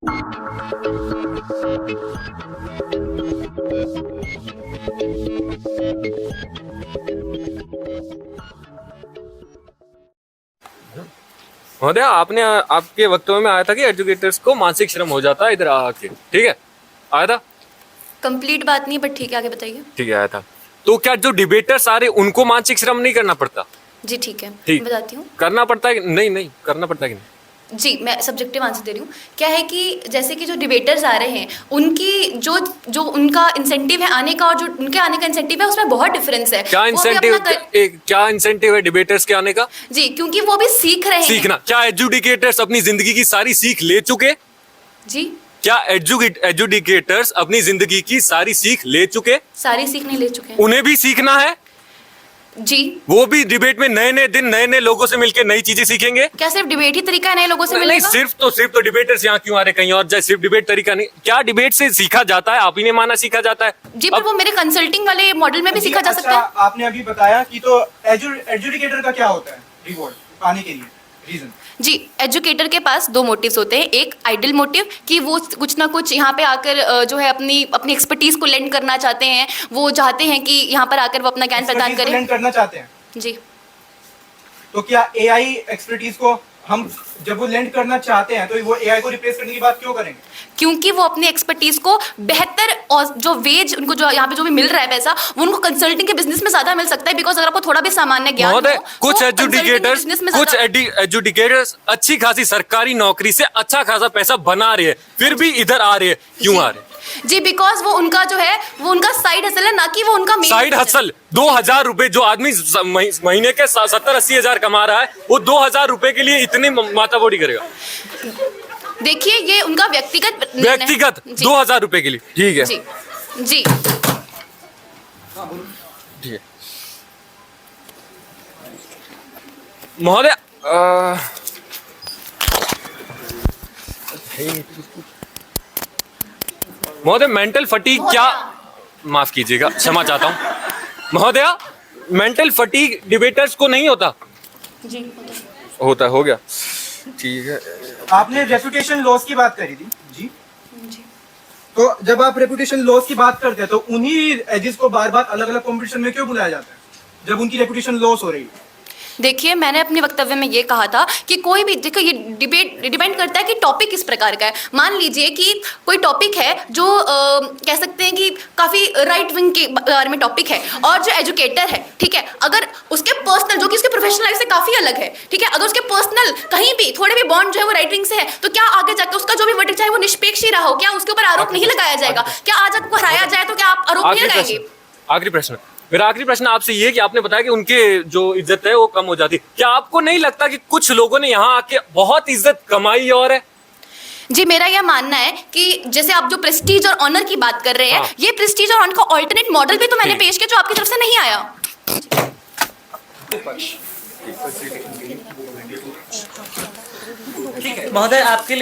महोदय, आपने आपके वक्तव्य में आया था कि एजुकेटर्स को मानसिक श्रम हो जाता है इधर आके, ठीक है, आया था? कंप्लीट बात नहीं, बट ठीक है, आगे बताइए। ठीक है, आया था। तो क्या जो डिबेटर्स आ रहे उनको मानसिक श्रम नहीं करना पड़ता? जी ठीक है, ठीक, बताती हूँ। करना पड़ता है? नहीं नहीं, करना पड़ता है कि नहीं? जी, मैं सब्जेक्टिव आंसर दे रही हूँ। क्या है कि जैसे कि जो डिबेटर्स आ रहे हैं, उनकी जो जो उनका इंसेंटिव है आने का और जो उनके आने का इंसेंटिव है, उसमें बहुत डिफरेंस है। क्या इंसेंटिव, क्या इंसेंटिव है डिबेटर्स के आने का? जी, क्योंकि वो भी सीख रहे हैं। सीखना? क्या एजुकेटर्स अपनी जिंदगी की सारी सीख ले चुके? जी, क्या एजुकेटर्स अपनी जिंदगी की सारी सीख ले चुके? सारी सीख नहीं ले चुके हैं। उन्हें भी सीखना है। जी, वो भी डिबेट में नए नए दिन नए नए लोगों से मिलकर नई चीजें सीखेंगे। क्या सिर्फ डिबेट ही तरीका है नए लोगों से नहीं, मिलने का? सिर्फ तो डिबेटर्स यहाँ क्यों आ रहे, कहीं और जाए? सिर्फ डिबेट तरीका नहीं, क्या डिबेट से सीखा जाता है? आप ही ने माना सीखा जाता है। जी, पर वो मेरे कंसल्टिंग वाले मॉडल में भी सीखा जा सकता है। आपने अभी बताया कि तो एजुकेटर का क्या होता है रिवॉर्ड पाने के लिए, रीजन? जी, एजुकेटर के पास दो मोटिव्स होते हैं। एक आइडल मोटिव कि वो कुछ ना कुछ यहाँ पे आकर जो है अपनी अपनी एक्सपर्टीज को लेंड करना चाहते हैं। वो चाहते हैं कि यहाँ पर आकर वो अपना ज्ञान प्रदान करें। लेंड करना चाहते हैं जी, तो क्या एआई एक्सपर्टीज को हम जब वो लेंड करना चाहते हैं तो वो एआई को रिप्लेस करने की बात क्यों करेंगे? क्योंकि वो अपनी एक्सपर्टीज को बेहतर और जो वेज उनको जो यहाँ पे जो भी मिल रहा है पैसा, वो उनको कंसल्टिंग के बिजनेस में ज्यादा मिल सकता है। बिकॉज अगर आपको थोड़ा भी सामान्य ज्ञान हो, कुछ तो एजुकेटर्स अच्छी खासी सरकारी नौकरी से अच्छा खासा पैसा बना रहे हैं, फिर भी इधर आ रहे हैं। क्यों आ रहे हैं? जी, बिकॉज वो उनका जो है वो उनका साइड हसल है, ना कि वो उनका मेन साइड हसल। 2000 रुपए जो आदमी महीने के 70-80 हजार कमा रहा है, वो 2000 रुपए के लिए इतनी माताबोड़ी करेगा? देखिए, ये उनका व्यक्तिगत 2000 रुपए के लिए, ठीक है। जी जी, ठीक है महोदय, महोदय मेंटल फटीग क्या, माफ कीजिएगा, क्षमा चाहता हूँ महोदय, मेंटल फटीग डिबेटर्स को नहीं होता? जी होता, हो गया, ठीक है। आपने रेपुटेशन लॉस की बात करी थी जी। जी, तो जब आप रेपुटेशन लॉस की बात करते हैं तो उन्हीं एजेस को बार बार अलग अलग कॉम्पिटिशन में क्यों बुलाया जाता है जब उनकी रेपुटेशन लॉस हो रही है? देखिए, मैंने अपने वक्तव्य में ये कहा था कि कोई भी, देखो, ये डिबेट डिपेंड करता है कि टॉपिक किस प्रकार का है। मान लीजिए कि कोई टॉपिक है जो कह सकते हैं कि काफ़ी राइट विंग के बारे में टॉपिक है, और जो एजुकेटर है, ठीक है, अगर उसके पर्सनल, जो कि उसके प्रोफेशनल लाइफ से काफ़ी अलग है, ठीक है, अगर उसके पर्सनल कहीं भी थोड़े भी बॉन्ड जो है वो राइट विंग से है, तो क्या आगे जाकर उसका जो भी वर्डिक्ट चाहे वो निष्पक्ष ही रहा हो, क्या उसके ऊपर आरोप नहीं लगाया जाएगा? क्या आज आपको हराया जाए तो क्या आप आरोप नहीं लगाएंगे? आखिरी प्रश्न, मेरा आखिरी प्रश्न आपसे ये कि आपने बताया कि उनके जो इज्जत है वो कम हो जाती है। क्या आपको नहीं लगता कि कुछ लोगों ने यहाँ आके बहुत इज्जत कमाई और है? जी, मेरा यह मानना है कि जैसे आप जो प्रेस्टीज और ऑनर की बात कर रहे हैं, हाँ। ये प्रेस्टीज और ऑनर का ऑल्टरनेट मॉडल भी तो मैंने पेश किया जो आपकी तरफ से नहीं आया। महोदय, आपके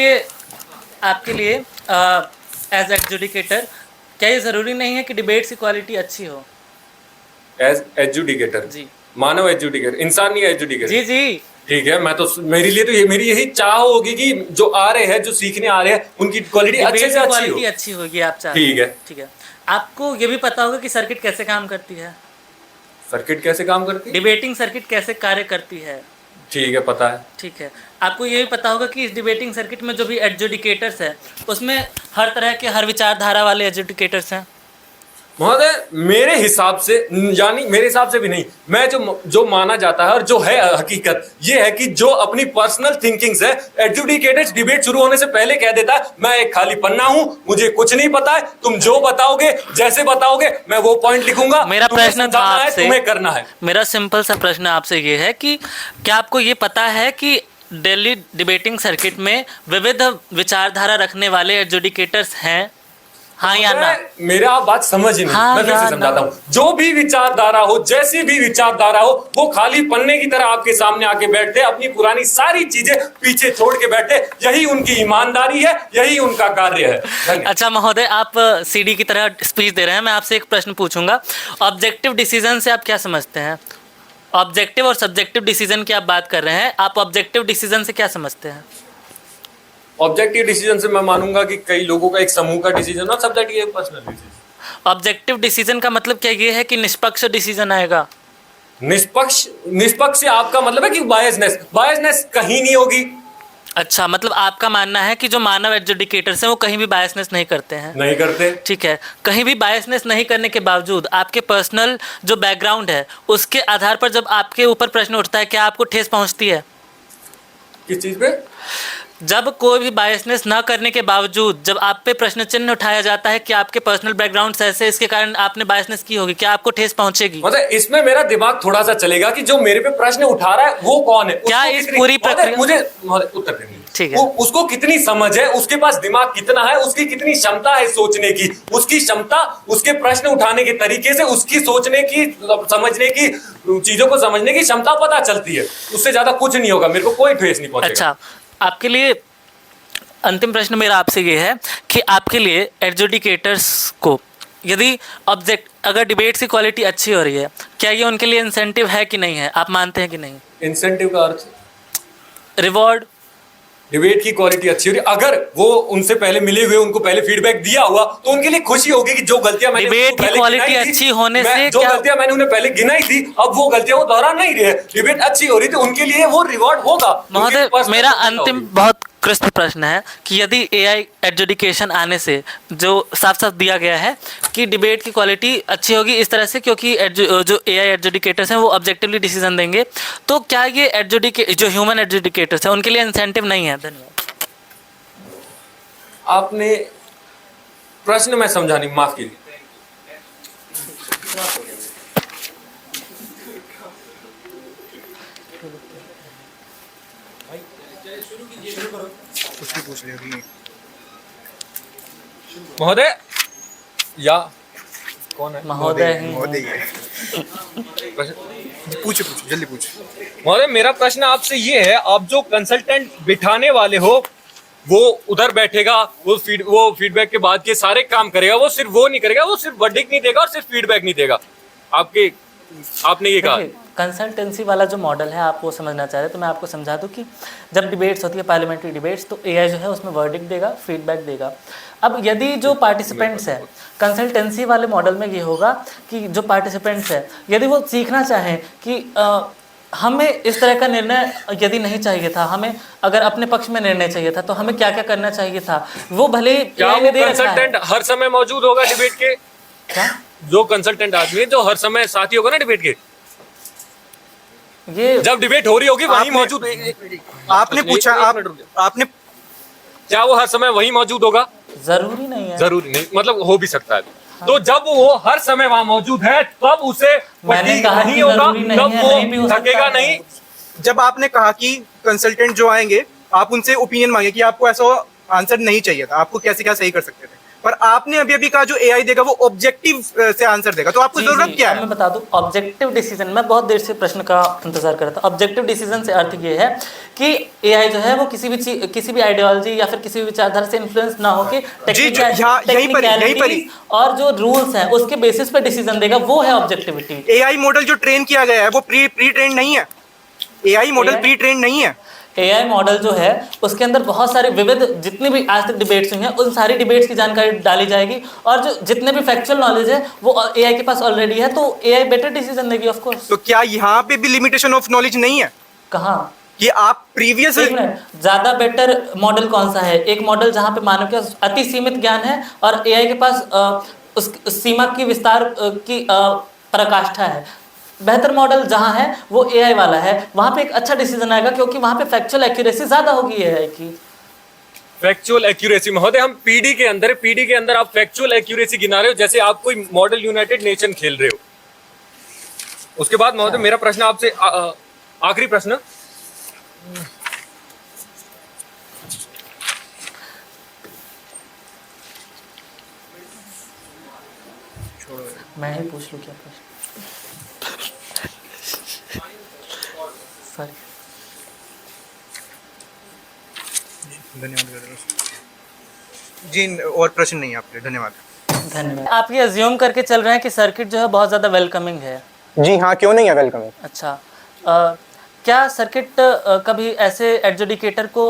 लिए एज एजुकेटर क्या ये जरूरी नहीं है कि डिबेट्स की क्वालिटी अच्छी हो? एज एजुकेटर जी, मानव एजुकेटर, इंसान नहीं एजुकेटर। जी जी, ठीक है, मैं तो मेरे लिए तो ये मेरी यही चाह होगी कि जो आ रहे हैं, जो सीखने आ रहे हैं, उनकी क्वालिटी अच्छे से अच्छी होगी, आप चाहते ठीक है। ठीक है, आपको ये भी पता होगा कि सर्किट कैसे काम करती है, सर्किट कैसे काम करती है, डिबेटिंग सर्किट कैसे कार्य करती है? ठीक है, पता है। ठीक है, आपको ये भी पता होगा कि इस डिबेटिंग सर्किट में जो भी एजुकेटर्स हैं, उसमें हर तरह के, हर विचारधारा वाले एजुकेटर्स हैं। महोदय, मेरे हिसाब से, यानी मेरे हिसाब से भी नहीं, मैं जो माना जाता है और जो है हकीकत ये है कि जो अपनी पर्सनल थिंकिंग्स है, एजुकेटेड डिबेट शुरू होने से पहले कह देता है मैं एक खाली पन्ना हूं, मुझे कुछ नहीं पता है, तुम जो बताओगे, जैसे बताओगे, मैं वो पॉइंट लिखूंगा। मेरा प्रश्न था आपसे, तुम्हें करना है। मेरा सिंपल सा प्रश्न आपसे ये है कि क्या आपको ये पता है कि दिल्ली डिबेटिंग सर्किट में विविध विचारधारा रखने वाले एजुकेटर्स हैं? हाँ या ना? मेरा आप बात समझ ही नहीं। हाँ, मैं फिर से समझाता हूँ, जो भी विचारधारा हो, जैसी भी विचारधारा हो, वो खाली पन्ने की तरह आपके सामने आके बैठते, अपनी पुरानी सारी चीजें पीछे छोड़ के बैठे। यही उनकी ईमानदारी है, यही उनका कार्य है। अच्छा महोदय, आप सीडी की तरह स्पीच दे रहे हैं, मैं आपसे एक प्रश्न पूछूंगा। ऑब्जेक्टिव डिसीजन से आप क्या समझते हैं? ऑब्जेक्टिव और सब्जेक्टिव डिसीजन की आप बात कर रहे हैं, आप ऑब्जेक्टिव डिसीजन से क्या समझते हैं? ऑब्जेक्टिव डिसीजन से मैं मानूंगा कि कई लोगों का एक समूह का डिसीजन और subjective personal decision. Objective decision का मतलब क्या ये है कि निष्पक्ष डिसीजन आएगा? निष्पक्ष से आपका मतलब है कि बायसनेस कहीं नहीं होगी। अच्छा, मतलब आपका मानना है कि जो मानव एडजुडिकेटर्स हैं वो कहीं भी बायसनेस नहीं करते हैं? नहीं करते। ठीक है, कहीं भी बायसनेस नहीं करने के बावजूद आपके पर्सनल जो बैकग्राउंड है उसके आधार पर जब आपके ऊपर प्रश्न उठता है, क्या आपको ठेस पहुंचती है? किस चीज पे? जब कोई भी बायसनेस ना करने के बावजूद जब आप पे प्रश्न चिन्ह उठाया जाता है कि आपके पर्सनल बैकग्राउंड ऐसे इसके कारण आपने बायसनेस की होगी, क्या आपको ठेस पहुंचेगी? मतलब इसमें मेरा दिमाग थोड़ा सा चलेगा कि जो मेरे पे प्रश्न उठा रहा है वो कौन है, क्या उसको इस कितनी- पूरी प्रक्रिया- मुझे उत्तर देंगे। ठीक है। उसको कितनी समझ है, उसके पास दिमाग कितना है, उसकी कितनी क्षमता है सोचने की, उसकी क्षमता, उसके प्रश्न उठाने के तरीके से उसकी सोचने की, समझने की, चीजों को समझने की क्षमता पता चलती है। उससे ज्यादा कुछ नहीं होगा, मेरे को कोई ठेस नहीं पहुंचेगा। अच्छा, आपके लिए अंतिम प्रश्न मेरा आपसे ये है कि आपके लिए एडजुडिकेटर्स को यदि अगर डिबेट्स की क्वालिटी अच्छी हो रही है, क्या ये उनके लिए इंसेंटिव है कि नहीं है? आप मानते हैं कि नहीं? इंसेंटिव का अर्थ, रिवॉर्ड? डिबेट की क्वालिटी अच्छी हो रही, अगर वो उनसे पहले मिले हुए, उनको पहले फीडबैक दिया हुआ, तो उनके लिए खुशी होगी कि जो गलतियां मैंने डिबेट उनको की पहले क्वालिटी गिनाई थी, अच्छी होने से जो क्या- गलतियां मैंने उन्हें पहले गिनाई थी, अब वो गलतियां वो दोहरा नहीं रहे, डिबेट अच्छी हो रही थी, उनके लिए वो रिवॉर्ड होगा। महोदय, उनकी personal मेरा होगी। अंतिम बहुत क्रिस्प प्रश्न है कि यदि एआई एडजुडिकेशन आने से जो साफ साफ दिया गया है कि डिबेट की क्वालिटी अच्छी होगी इस तरह से, क्योंकि जो एआई एडजुडिकेटर्स हैं वो ऑब्जेक्टिवली डिसीजन देंगे, तो क्या ये जो ह्यूमन एडजुडिकेटर्स हैं उनके लिए इंसेंटिव नहीं है? धन्यवाद। आपने प्रश्न में समझा नहीं, माफ कीजिए। कुछ भी पूछ लिया महोदय या कौन है? महोदय ही महोदय ये प्रश्न- पूछो जल्दी पूछो। महोदय, मेरा प्रश्न आपसे ये है, आप जो कंसल्टेंट बिठाने वाले हो, वो उधर बैठेगा, वो फीडबैक के बाद के सारे काम करेगा, वो सिर्फ वो नहीं करेगा, वो सिर्फ वर्डिक्ट नहीं देगा और सिर्फ फीडबैक नहीं देगा। आपने ये कहा। कंसल्टेंसी वाला जो मॉडल है आप वो समझना चाह रहे हैं, तो मैं आपको समझा दूं कि जब डिबेट्स होती है पार्लियामेंट्री डिबेट्स, तो एआई जो है उसमें वर्डिक्ट देगा, फीडबैक देगा। अब यदि जो पार्टिसिपेंट्स हैं कंसल्टेंसी वाले मॉडल में ये होगा कि जो पार्टिसिपेंट्स हैं यदि वो सीखना चाहें कि हमें इस तरह का निर्णय यदि नहीं चाहिए था, हमें अगर अपने पक्ष में निर्णय चाहिए था तो हमें क्या क्या करना चाहिए था, वो भले ही क्या AI वो ने दे रखा है। कंसल्टेंट हर समय मौजूद होगा डिबेट के? क्या जो कंसल्टेंट आदमी है जो हर समय साथी होगा ना डिबेट के, ये जब डिबेट हो रही होगी वहीं आपने- मौजूद। आपने पूछा आपने क्या वो हर समय वहीं मौजूद होगा? जरूरी नहीं है। जरूरी नहीं, मतलब हो भी सकता है। तो जब वो हर समय वहां मौजूद है तब उसे मैंने फटीग कहा नहीं कि होगा, जरूरी नहीं तब है, वो नहीं भी हो सकता थकेगा है। नहीं। जब आपने कहा कि कंसल्टेंट जो आएंगे आप उनसे ओपिनियन मांगे कि आपको ऐसा आंसर नहीं चाहिए था, आपको कैसे क्या सही कर सकते थे, पर आपने अभी अभी कहा जो एआई देगा वो ऑब्जेक्टिव से आंसर देगा, तो आपको जी, जरूरत जी, क्या अब है? मैं बता दूं, ऑब्जेक्टिव डिसीजन, मैं बहुत देर से प्रश्न का इंतजार कर रहा था। ऑब्जेक्टिव डिसीजन से अर्थ ये है कि एआई जो है वो किसी भी आइडियोलॉजी या फिर किसी भी विचारधारा से इन्फ्लुएंस ना होके जी, जो यहाँ- यहीं पर ही। और जो रूल्स हैं उसके बेसिस पे डिसीजन देगा, वो है ऑब्जेक्टिविटी। एआई मॉडल जो ट्रेन किया गया है वो प्री ट्रेन नहीं है। AI model AI pre train नहीं है। एआई मॉडल जो है उसके अंदर बहुत सारे विविध जितनी भी आज तक डिबेट्स हुई हैं उन सारी डिबेट्स की जानकारी डाली जाएगी, और जो जितने भी फैक्चुअल नॉलेज है वो एआई के पास ऑलरेडी है, तो एआई बेटर डिसीजन देगी ऑफ कोर्स। तो क्या यहाँ पे भी लिमिटेशन ऑफ नॉलेज नहीं है कहाँ? कि आप प्रीवियस एक मिनट, ज्यादा बेटर मॉडल कौन सा है? एक मॉडल जहाँ पे मानव के अति सीमित ज्ञान है और एआई के पास उस सीमा की विस्तार की पराकाष्ठा है। बेहतर मॉडल जहाँ है वो एआई वाला है, वहाँ पे एक अच्छा डिसीजन आएगा क्योंकि वहाँ पे फैक्चुअल एक्यूरेसी ज्यादा होगी एआई की। फैक्चुअल एक्यूरेसी महोदय, हम पीडी के अंदर आप फैक्चुअल एक्यूरेसी गिना रहे हो जैसे आप कोई मॉडल यूनाइटेड नेशन खेल रहे हो। उसके बाद महोदय मेरा प्रश्न आपसे आखिरी प्रश्न, मैं ही पूछ लूँ क्या प्रश्न? सॉरी। धन्यवाद जी, और प्रश्न नहीं है आपके, धन्यवाद। धन्यवाद। आप ये अज्यूम करके चल रहे हैं कि सर्किट जो है बहुत ज़्यादा वेलकमिंग है। जी हाँ, क्यों नहीं है वेलकमिंग? अच्छा, क्या सर्किट कभी ऐसे एडजुडिकेटर को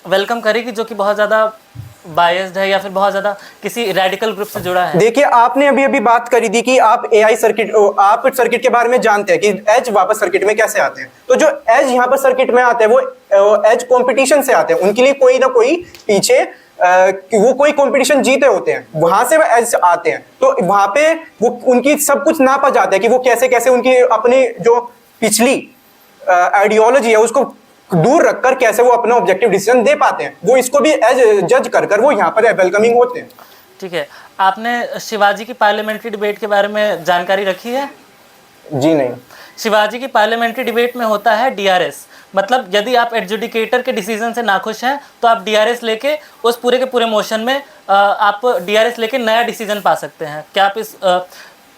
वेलकम करेगी जो कि बहुत ज़्यादा बायस्ड है या फिर बहुत ज़्यादा किसी रेडिकल ग्रुप से जुड़ा है? देखिए, आपने अभी अभी बात करी थी कि आप एआई सर्किट, आप सर्किट के बारे में जानते हैं कि एज वापस सर्किट में कैसे आते हैं। तो जो एज यहाँ पर सर्किट में आते हैं वो एज कंपटीशन से आते हैं, उनके लिए कोई ना कोई पीछे वो कोई कंपटीशन जीते होते हैं, वहां से वो एज आते हैं। तो वहां पे वो उनकी सब कुछ नापा जाता है कि वो कैसे कैसे उनकी अपनी जो पिछली आइडियोलॉजी है उसको दूर रखकर कैसे वो अपना ऑब्जेक्टिव डिसीजन दे पाते हैं, वो इसको भी एज जज कर कर वो यहाँ पर वेलकमिंग होते हैं। ठीक है, आपने शिवाजी की पार्लियामेंट्री डिबेट के बारे में जानकारी रखी है? जी नहीं। शिवाजी की पार्लियामेंट्री डिबेट में होता है डीआरएस, मतलब यदि आप एडजुडिकेटर के डिसीजन से नाखुश हैं तो आप डीआरएस लेके उस पूरे के पूरे मोशन में आप डीआरएस लेके नया डिसीजन पा सकते हैं। क्या आप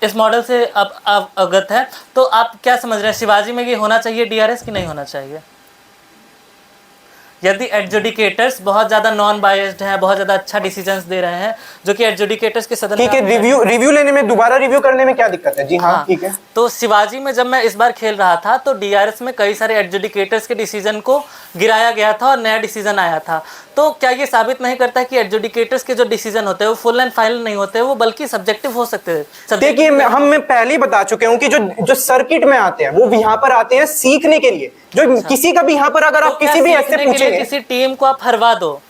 इस मॉडल से आप अवगत हैं? तो आप क्या समझ रहे हैं, शिवाजी में ये होना चाहिए डीआरएस कि नहीं होना चाहिए? यदि एडजुडिकेटर्स बहुत ज़्यादा नॉन बायस्ड हैं, बहुत ज़्यादा अच्छा डिसीजंस दे रहे हैं, जो कि एडजुडिकेटर्स के सदन, ठीक है, रिव्यू लेने में, दोबारा रिव्यू करने में क्या दिक्कत है? जी हाँ, ठीक है। तो शिवाजी में जब मैं इस बार खेल रहा था तो डीआरएस में कई सारे एडजुडिकेटर्स के डिसीजन को गिराया गया था और नया डिसीजन आया था। तो क्या ये साबित नहीं करता है कि एडजुडिकेटर्स के जो डिसीजन होते हैं वो फुल एंड फाइनल नहीं होते, वो बल्कि सब्जेक्टिव हो सकते हैं? देखिए, मैं पहले ही बता चुके हूँ कि जो सर्किट में आते हैं वो यहाँ पर आते हैं सीखने के लिए। जो किसी का भी यहाँ पर अगर आप किसी भी ऐसे पूछेंगे, किसी टीम को आप हरवा दो।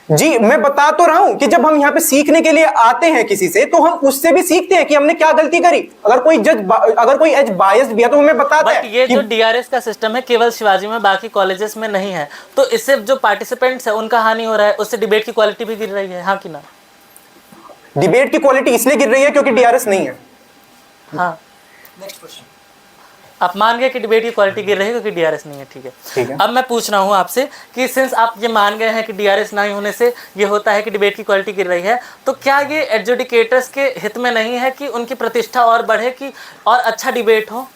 जी, मैं बता तो रहा हूं कि जब हम यहाँ पे सीखने के लिए आते हैं किसी से, तो हम उससे भी सीखते हैं कि हमने क्या गलती करी। अगर कोई एज बायस्ड भी है तो हमें बताता है। ये जो डीआरएस का सिस्टम है केवल शिवाजी में, बाकी कॉलेजेस में नहीं है, तो इससे जो पार्टिसिपेंट्स है उनका हानि हो रहा है, उससे डिबेट की क्वालिटी भी गिर रही है, हाँ कि ना? डिबेट की क्वालिटी इसलिए गिर रही है क्योंकि डीआरएस नहीं है। हाँ, नेक्स्ट क्वेश्चन। आप मान गए कि डिबेट की क्वालिटी गिर रही है क्योंकि डीआरएस नहीं है, ठीक है। अब मैं पूछ रहा हूँ आपसे कि सिंस आप ये मान गए हैं कि डीआरएस नहीं होने से ये होता है कि डिबेट की क्वालिटी गिर रही है, तो क्या ये एडजुडिकेटर्स के हित में नहीं है कि उनकी प्रतिष्ठा और बढ़े, कि और अच्छा डिबेट हो?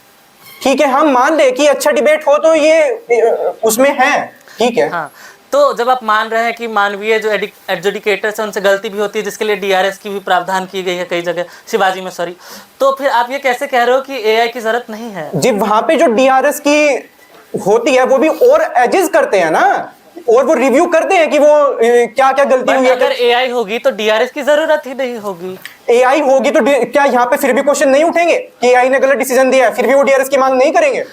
ठीक है, हम मान ले कि अच्छा डिबेट हो तो ये उसमें है, ठीक है। हाँ, तो जब आप मान रहे हैं कि मानवीय जो एडजुडिकेटर्स हैं उनसे गलती भी होती है, जिसके लिए डीआरएस की भी प्रावधान की गई है कई जगह, शिवाजी में सॉरी, तो फिर आप ये कैसे कह रहे हो कि एआई की जरूरत नहीं है? जी, वहां पे जो डीआरएस की होती है वो भी और एजेस करते हैं ना, और वो रिव्यू करते हैं कि वो क्या क्या गलती हुई है। अगर एआई होगी तो डीआरएस की जरूरत ही नहीं होगी। एआई होगी तो क्या यहाँ पे फिर भी क्वेश्चन नहीं उठेंगे कि एआई ने गलत डिसीजन दिया है, फिर भी वो डीआरएस की मांग नहीं करेंगे?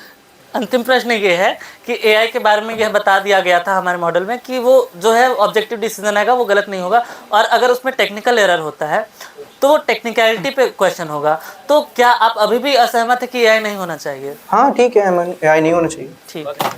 अंतिम प्रश्न ये है कि एआई के बारे में यह बता दिया गया था हमारे मॉडल में कि वो जो है ऑब्जेक्टिव डिसीजन आएगा वो गलत नहीं होगा, और अगर उसमें टेक्निकल एरर होता है तो वो टेक्निकलिटी पे क्वेश्चन होगा। तो क्या आप अभी भी असहमत है कि एआई नहीं होना चाहिए? हाँ ठीक है, एआई नहीं होना चाहिए। ठीक है।